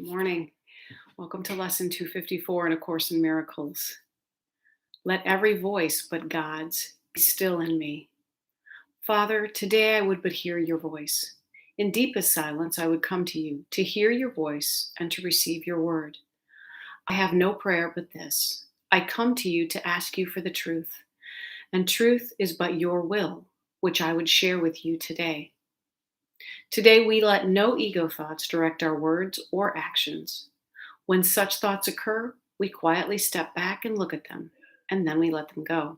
Morning. Welcome to Lesson 254 in A Course in Miracles. Let every voice but God's be still in me. Father, today I would but hear your voice. In deepest silence, I would come to you to hear your voice and to receive your word. I have no prayer but this. I come to you to ask you for the truth, and truth is but your will, which I would share with you today. Today, we let no ego thoughts direct our words or actions. When such thoughts occur, we quietly step back and look at them, and then we let them go.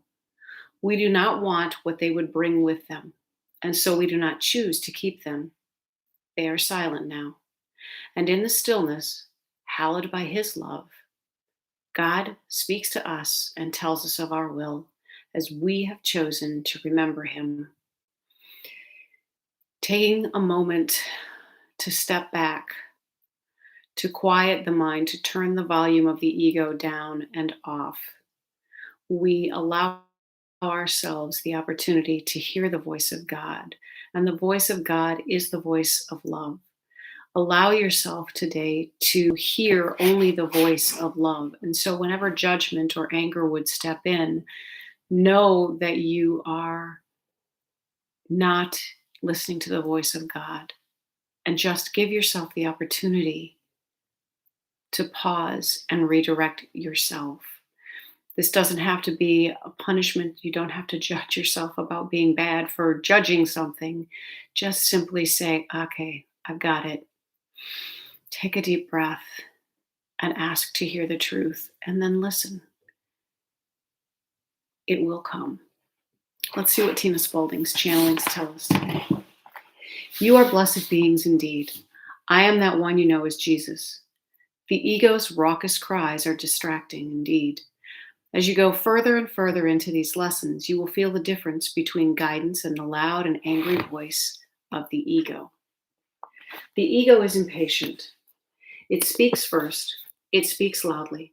We do not want what they would bring with them, and so we do not choose to keep them. They are silent now. And in the stillness, hallowed by his love, God speaks to us and tells us of our will as we have chosen to remember him. Taking a moment to step back, to quiet the mind, to turn the volume of the ego down and off, we allow ourselves the opportunity to hear the voice of God. And the voice of God is the voice of love. Allow yourself today to hear only the voice of love. And so whenever judgment or anger would step in, know that you are not listening to the voice of God. And just give yourself the opportunity to pause and redirect yourself. This doesn't have to be a punishment. You don't have to judge yourself about being bad for judging something. Just simply say, okay, I've got it. Take a deep breath and ask to hear the truth, and then listen. It will come. Let's see what Tina Spalding's channelings tell us today. You are blessed beings indeed. I am that one you know as Jesus. The ego's raucous cries are distracting indeed. As you go further and further into these lessons, you will feel the difference between guidance and the loud and angry voice of the ego. The ego is impatient. It speaks first. It speaks loudly.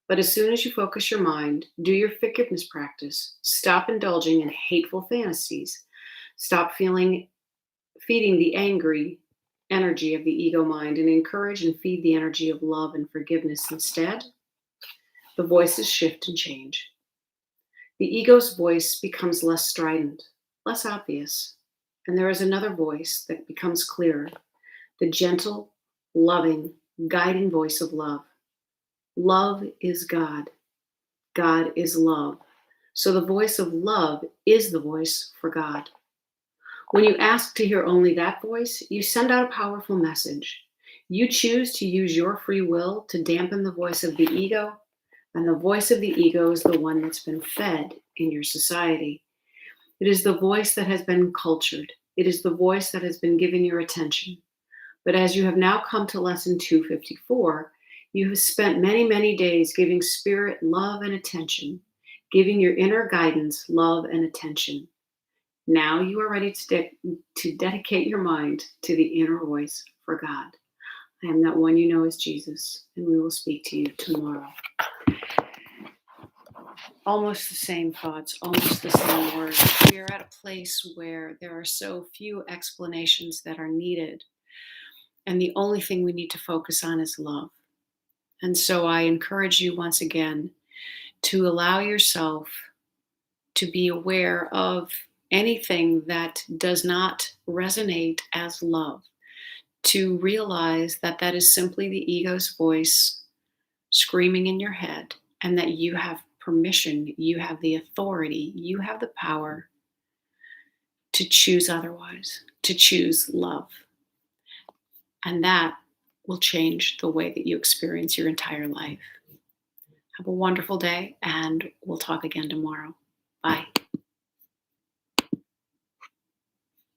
But as soon as you focus your mind, do your forgiveness practice, stop indulging in hateful fantasies, stop feeding the angry energy of the ego mind, and encourage and feed the energy of love and forgiveness instead, the voices shift and change. The ego's voice becomes less strident, less obvious, and there is another voice that becomes clearer, the gentle, loving, guiding voice of love. Love is God. God is love. So the voice of love is the voice for God. When you ask to hear only that voice, you send out a powerful message. You choose to use your free will to dampen the voice of the ego, and the voice of the ego is the one that's been fed in your society. It is the voice that has been cultured. It is the voice that has been given your attention. But as you have now come to lesson 254, you have spent many, many days giving spirit love and attention, giving your inner guidance love and attention. Now you are ready to dedicate your mind to the inner voice for God. I am that one you know as Jesus, and we will speak to you tomorrow. Almost the same thoughts, almost the same words. We are at a place where there are so few explanations that are needed, and the only thing we need to focus on is love. And so I encourage you once again to allow yourself to be aware of anything that does not resonate as love, to realize that that is simply the ego's voice screaming in your head, and that you have permission, you have the authority, you have the power to choose otherwise, to choose love. And that will change the way that you experience your entire life. Have a wonderful day, and we'll talk again tomorrow. Bye.